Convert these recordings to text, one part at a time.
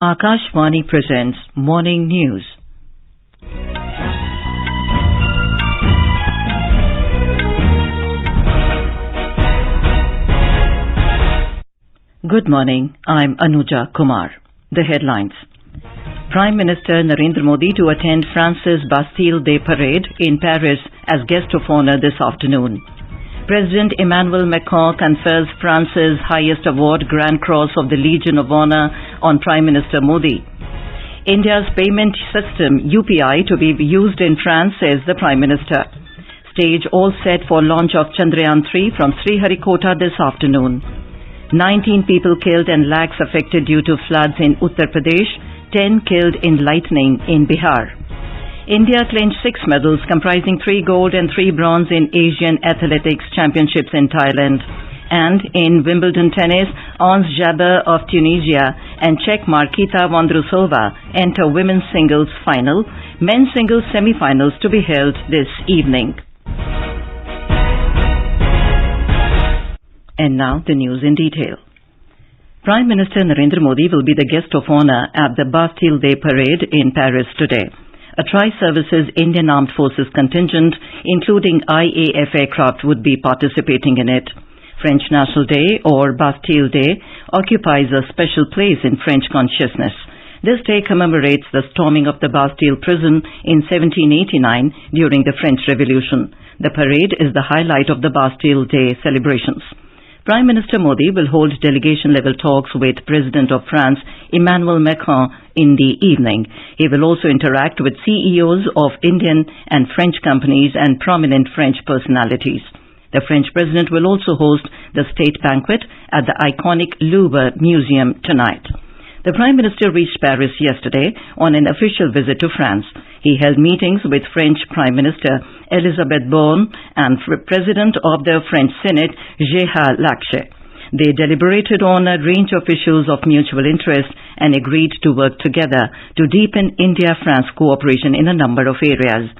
Akashvani presents Morning News. Good morning, I'm Anuja Kumar. The headlines. Prime Minister Narendra Modi to attend France's Bastille Day Parade in Paris as guest of honor this afternoon. President Emmanuel Macron confers France's highest award, Grand Cross of the Legion of Honor, on Prime Minister Modi. India's payment system, UPI, to be used in France, says the Prime Minister. Stage all set for launch of Chandrayaan-3 from Sriharikota this afternoon. 19 people killed and lakhs affected due to floods in Uttar Pradesh, 10 killed in lightning in Bihar. India clinched 6 medals comprising 3 gold and 3 bronze in Asian Athletics Championships in Thailand. And in Wimbledon Tennis, Jabeur of Tunisia and Czech Marketa Vondrousova enter women's singles final, men's singles semi-finals to be held this evening. And now the news in detail. Prime Minister Narendra Modi will be the guest of honor at the Bastille Day Parade in Paris today. A tri-services Indian Armed Forces contingent, including IAF aircraft, would be participating in it. French National Day, or Bastille Day, occupies a special place in French consciousness. This day commemorates the storming of the Bastille prison in 1789 during the French Revolution. The parade is the highlight of the Bastille Day celebrations. Prime Minister Modi will hold delegation-level talks with President of France, Emmanuel Macron, in the evening. He will also interact with CEOs of Indian and French companies and prominent French personalities. The French President will also host the state banquet at the iconic Louvre Museum tonight. The Prime Minister reached Paris yesterday on an official visit to France. He held meetings with French Prime Minister Elisabeth Borne and President of the French Senate, Sriharikota Lakhs. They deliberated on a range of issues of mutual interest and agreed to work together to deepen India-France cooperation in a number of areas.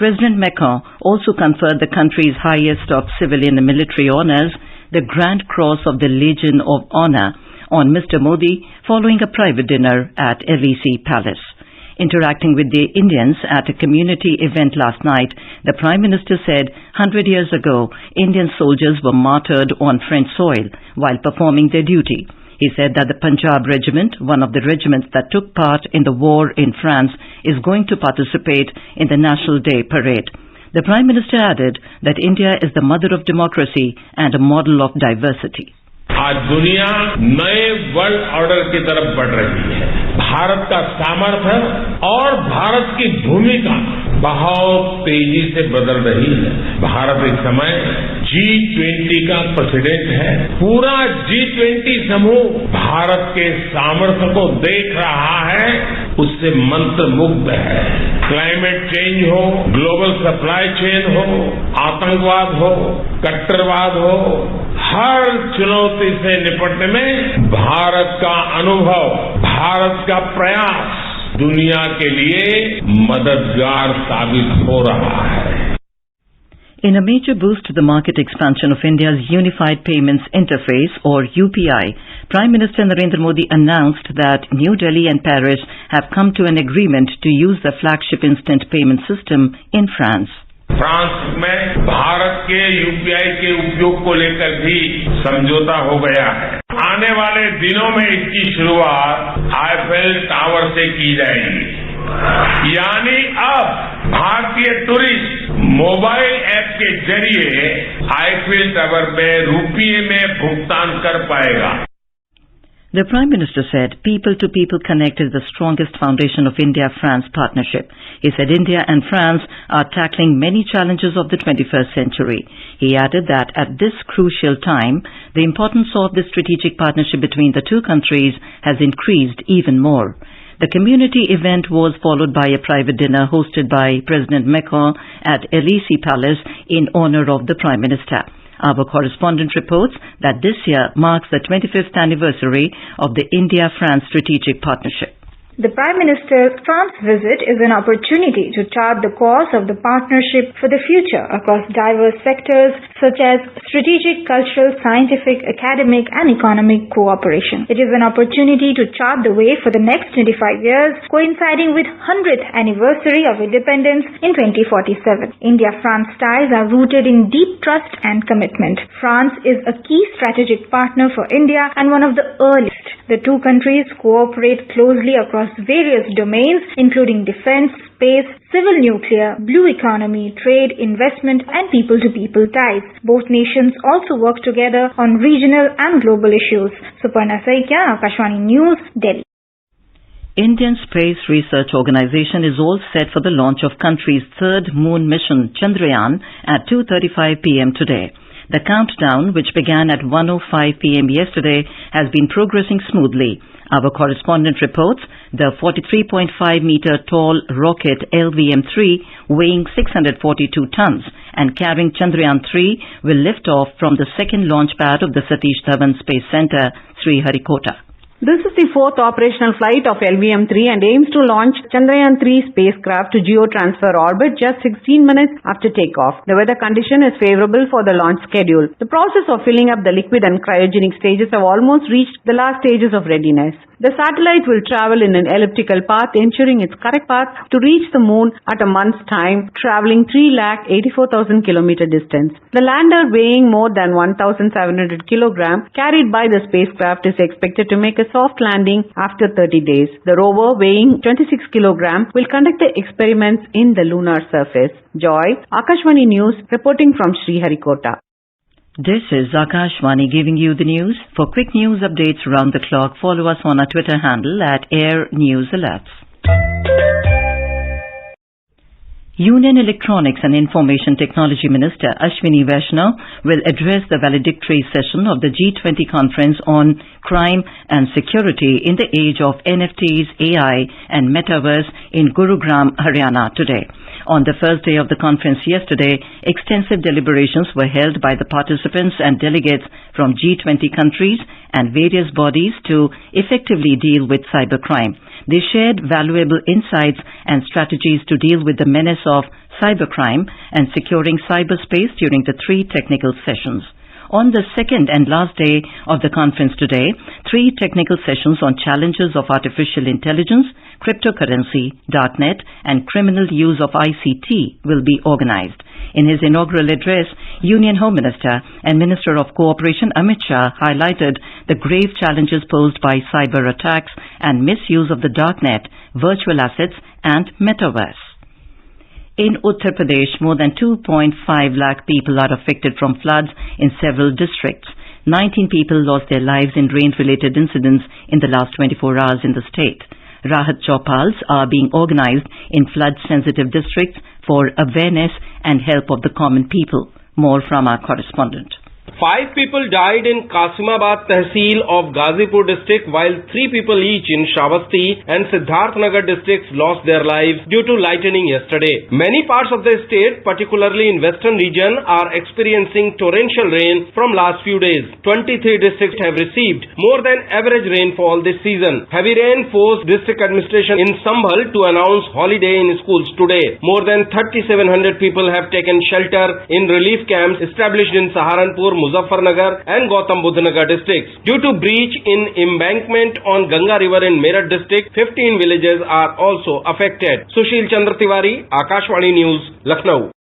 President Macron also conferred the country's highest of civilian and military honors, the Grand Cross of the Legion of Honor, on Mr. Modi following a private dinner at Elysee Palace. Interacting with the Indians at a community event last night, the Prime Minister said 100 years ago, Indian soldiers were martyred on French soil while performing their duty. He said that the Punjab Regiment, one of the regiments that took part in the war in France, is going to participate in the National Day Parade. The Prime Minister added that India is the mother of democracy and a model of diversity. आज दुनिया नए world order की तरफ बढ़ रही है। भारत का सामर्थ्य और भारत की भूमिका बहुत तेजी से बदल रही है। भारत इस समय G20 का प्रेसिडेंट है। पूरा G20 समूह भारत के सामर्थ्य को देख रहा है, उससे मंत्रमुग्ध है। क्लाइमेट चेंज हो, ग्लोबल सप्लाई चेन हो, आतंकवाद हो, कट्टरवाद हो, हर चुनौती से निपटने में भारत का अनुभव, भारत का प्रयास दुनिया के लिए मददगार साबित हो रहा है. In a major boost to the market expansion of India's Unified Payments Interface, or UPI, Prime Minister Narendra Modi announced that New Delhi and Paris have come to an agreement to use the flagship instant payment system in France. France में भारत के UPI के उपयोग को लेकर भी समझौता हो गया है. आने वाले दिनों में इसकी शुरुआत आईफेल टावर से की जाएगी. यानी अब भारतीय टूरिस्ट मोबाइल ऐप के जरिए आईफेल टावर पे रुपये में भुगतान कर पाएगा. The Prime Minister said people-to-people connect is the strongest foundation of India-France partnership. He said India and France are tackling many challenges of the 21st century. He added that at this crucial time, the importance of the strategic partnership between the two countries has increased even more. The community event was followed by a private dinner hosted by President Macron at Elysee Palace in honor of the Prime Minister. Our correspondent reports that this year marks the 25th anniversary of the India-France strategic partnership. The Prime Minister's France visit is an opportunity to chart the course of the partnership for the future across diverse sectors such as strategic, cultural, scientific, academic and economic cooperation. It is an opportunity to chart the way for the next 25 years, coinciding with 100th anniversary of independence in 2047. India-France ties are rooted in deep trust and commitment. France is a key strategic partner for India and one of the earliest. The two countries cooperate closely across various domains including defense, space, civil nuclear, blue economy, trade, investment and people-to-people ties. Both nations also work together on regional and global issues. Suparna Saikia, Akashvani News, Delhi. Indian Space Research Organisation is all set for the launch of country's third moon mission, Chandrayaan, at 2:35 p.m. today. The countdown, which began at 1:05 p.m. yesterday, has been progressing smoothly. Our correspondent reports the 43.5-meter tall rocket LVM-3, weighing 642 tons and carrying Chandrayaan-3, will lift off from the second launch pad of the Satish Dhawan Space Centre, Sriharikota. This is the fourth operational flight of LVM-3 and aims to launch Chandrayaan-3 spacecraft to geotransfer orbit just 16 minutes after takeoff. The weather condition is favorable for the launch schedule. The process of filling up the liquid and cryogenic stages have almost reached the last stages of readiness. The satellite will travel in an elliptical path, ensuring its correct path to reach the moon at a month's time, traveling 384,000 km distance. The lander, weighing more than 1,700 kg, carried by the spacecraft, is expected to make a soft landing after 30 days. The rover, weighing 26 kg, will conduct the experiments in the lunar surface. Joy, Akashvani News, reporting from Sriharikota. This is Akashvani giving you the news. For quick news updates around the clock, follow us on our Twitter handle at Air News Alerts. Union Electronics and Information Technology Minister Ashwini Vaishnaw will address the valedictory session of the G20 conference on crime and security in the age of NFTs, AI and metaverse in Gurugram, Haryana today. On the first day of the conference yesterday, extensive deliberations were held by the participants and delegates from G20 countries and various bodies to effectively deal with cybercrime. They shared valuable insights and strategies to deal with the menace of cybercrime and securing cyberspace during the three technical sessions. On the second and last day of the conference today, three technical sessions on challenges of artificial intelligence, cryptocurrency, darknet, and criminal use of ICT will be organized. In his inaugural address, Union Home Minister and Minister of Cooperation Amit Shah highlighted the grave challenges posed by cyber attacks and misuse of the darknet, virtual assets, and metaverse. In Uttar Pradesh, more than 2.5 lakh people are affected from floods in several districts. 19 people lost their lives in rain-related incidents in the last 24 hours in the state. Rahat Chaupals are being organized in flood-sensitive districts for awareness and help of the common people. More from our correspondent. 5 people died in Kasimabad Tehsil of Ghazipur district, while 3 people each in Shravasti and Siddharthnagar districts lost their lives due to lightning yesterday. Many parts of the state, particularly in western region, are experiencing torrential rain from last few days. 23 districts have received more than average rainfall this season. Heavy rain forced district administration in Sambhal to announce holiday in schools today. More than 3,700 people have taken shelter in relief camps established in Saharanpur, Muzaffarnagar and Gautam Buddha Nagar districts. Due to breach in embankment on Ganga River in Meerut district, 15 villages are also affected. Sushil Chandra Tiwari, Akashvani News, Lucknow.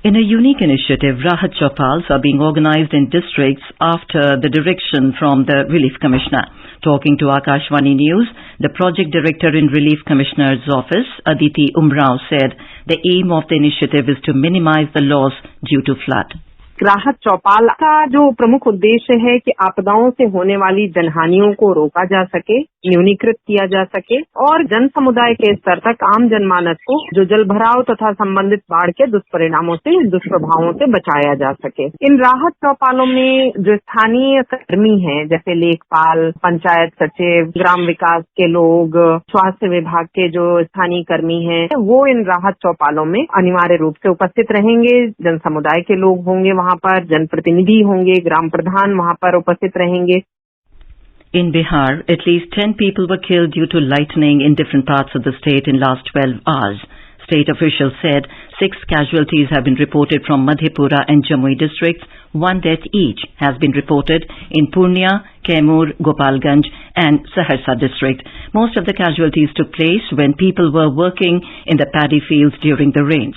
In a unique initiative, Rahat Chaupals are being organized in districts after the direction from the Relief Commissioner. Talking to Akashvani News, the Project Director in Relief Commissioner's Office, Aditi Umrao, said the aim of the initiative is to minimize the loss due to flood. राहत चौपाल का जो प्रमुख उद्देश्य है कि आपदाओं से होने वाली जनहानियों को रोका जा सके, न्यूनीकृत किया जा सके और जन समुदाय के स्तर तक आम जनमानस को जो जल भराव तथा संबंधित बाढ़ के दुष्परिणामों से, दुष्प्रभावों से बचाया जा सके। इन राहत चौपालों में जो स्थानीय कर्मी हैं, जैसे लेखपाल, पंचायत सचिव, ग्राम विकास के लोग, स्वास्थ्य विभाग के जो स्थानीय कर्मी हैं, वो इन राहत चौपालों में अनिवार्य रूप से उपस्थित रहेंगे। जन समुदाय के लोग होंगे वहाँ पर, जनप्रतिनिधि होंगे, ग्राम प्रधान वहाँ पर उपस्थित रहेंगे। In Bihar, at least 10 people were killed due to lightning in different parts of the state in last 12 hours. State officials said 6 casualties have been reported from Madhepura and Jamui districts. 1 death each has been reported in Purnia, Kaimur, Gopalganj and Saharsa district. Most of the casualties took place when people were working in the paddy fields during the rains.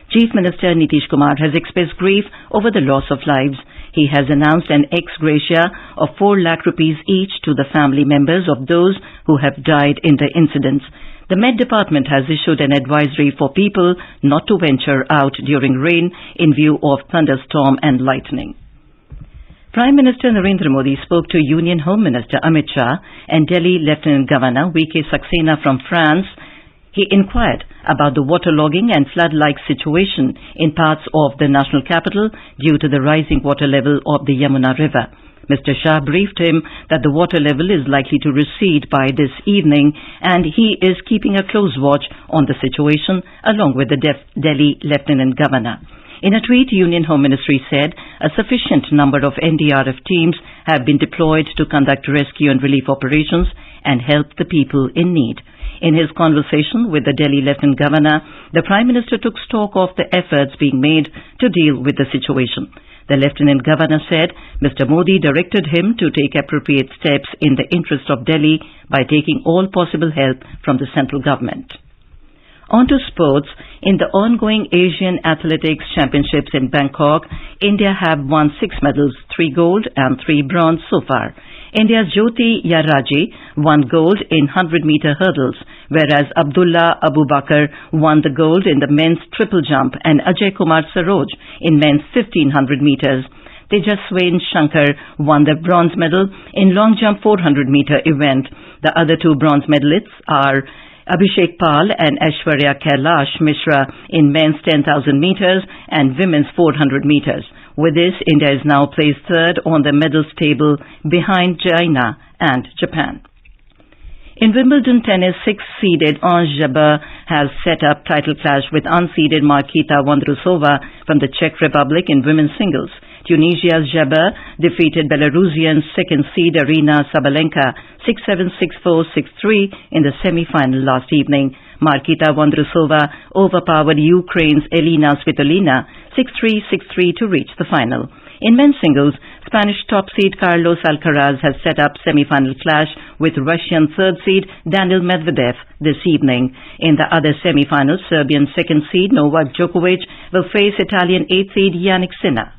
Chief Minister Nitish Kumar has expressed grief over the loss of lives. He has announced an ex gratia of 4 lakh rupees each to the family members of those who have died in the incidents. The Met Department has issued an advisory for people not to venture out during rain in view of thunderstorm and lightning. Prime Minister Narendra Modi spoke to Union Home Minister Amit Shah and Delhi Lieutenant Governor V.K. Saxena from France. He inquired about the waterlogging and flood-like situation in parts of the national capital due to the rising water level of the Yamuna River. Mr. Shah briefed him that the water level is likely to recede by this evening and he is keeping a close watch on the situation along with the Delhi Lieutenant Governor. In a tweet, Union Home Ministry said a sufficient number of NDRF teams have been deployed to conduct rescue and relief operations and help the people in need. In his conversation with the Delhi Lieutenant Governor, the Prime Minister took stock of the efforts being made to deal with the situation. The Lieutenant Governor said Mr. Modi directed him to take appropriate steps in the interest of Delhi by taking all possible help from the central government. On to sports. In the ongoing Asian Athletics Championships in Bangkok, India have won 6 medals, 3 gold and 3 bronze so far. India's Jyoti Yarraji won gold in 100-meter hurdles, whereas Abdullah Abu Bakr won the gold in the men's triple jump and Ajay Kumar Saroj in men's 1500 meters. Tejaswin Shankar won the bronze medal in long jump 400-meter event. The other 2 bronze medalists are Abhishek Pal and Aishwarya Kailash Mishra in men's 10,000 meters and women's 400 meters. With this, India is now placed 3rd on the medals table behind China and Japan. In Wimbledon Tennis, 6th-seeded Jabeur has set up title clash with unseeded Marketa Vondrousova from the Czech Republic in women's singles. Tunisia's Jabeur defeated Belarusian 2nd seed Arina Sabalenka 6-7, 6-4, 6-3 in the semi-final last evening. Marketa Vondrousova overpowered Ukraine's Elina Svitolina 6-3, 6-3 to reach the final. In men's singles, Spanish top seed Carlos Alcaraz has set up semi-final clash with Russian 3rd seed Daniil Medvedev this evening. In the other semi-final, Serbian 2nd seed Novak Djokovic will face Italian 8th seed Yannick Sinner.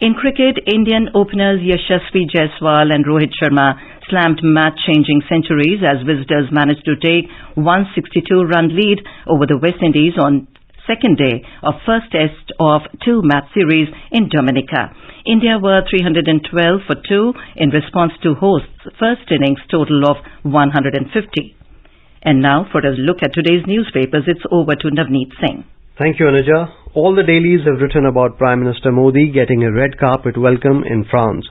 In cricket, Indian openers Yashasvi Jaiswal and Rohit Sharma slammed match-changing centuries as visitors managed to take 162-run lead over the West Indies on second day of first test of 2-match series in Dominica. India were 312 for 2 in response to hosts' first innings total of 150. And now for a look at today's newspapers, it's over to Navneet Singh. Thank you, Anuja. All the dailies have written about Prime Minister Modi getting a red carpet welcome in France.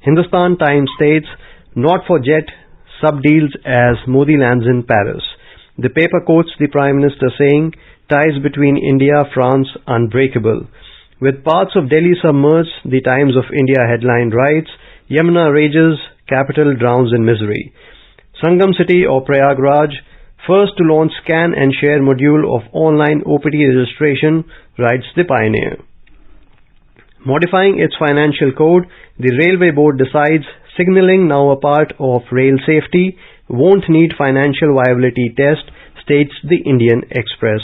Hindustan Times states, not for jet, sub-deals as Modi lands in Paris. The paper quotes the Prime Minister saying, ties between India, France unbreakable. With parts of Delhi submerged, the Times of India headline writes, Yamuna rages, capital drowns in misery. Sangam City or Prayagraj, first to launch scan and share module of online OPD registration, writes the Pioneer. Modifying its financial code, the Railway Board decides signalling now a part of rail safety, won't need financial viability test, states the Indian Express.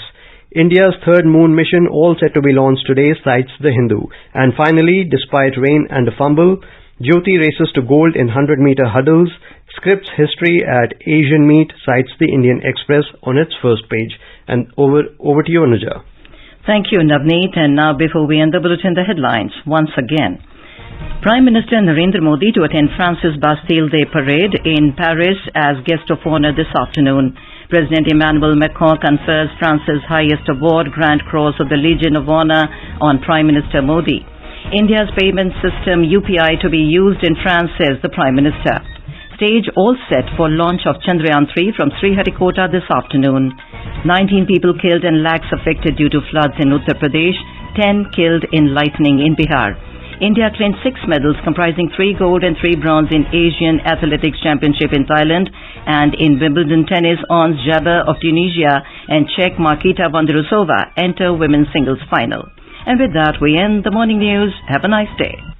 India's 3rd moon mission all set to be launched today, cites the Hindu. And finally, despite rain and a fumble, Jyoti races to gold in 100-meter hurdles, scripts history at Asian meet, cites the Indian Express on its first page. And over to you, Anuja. Thank you, Navneet. And now, before we end the bulletin, the headlines once again. Prime Minister Narendra Modi to attend France's Bastille Day Parade in Paris as guest of honor this afternoon. President Emmanuel Macron confers France's highest award, Grand Cross of the Legion of Honor, on Prime Minister Modi. India's payment system UPI to be used in France, says the Prime Minister. Stage all set for launch of Chandrayaan 3 from Sriharikota this afternoon. 19 people killed and lakhs affected due to floods in Uttar Pradesh, 10 killed in lightning in Bihar. India clinched 6 medals comprising 3 gold and 3 bronze in Asian Athletics Championship in Thailand, and in Wimbledon Tennis, on Jabeur of Tunisia and Czech Marketa Vondrousova enter women's singles final. And with that, we end the morning news. Have a nice day.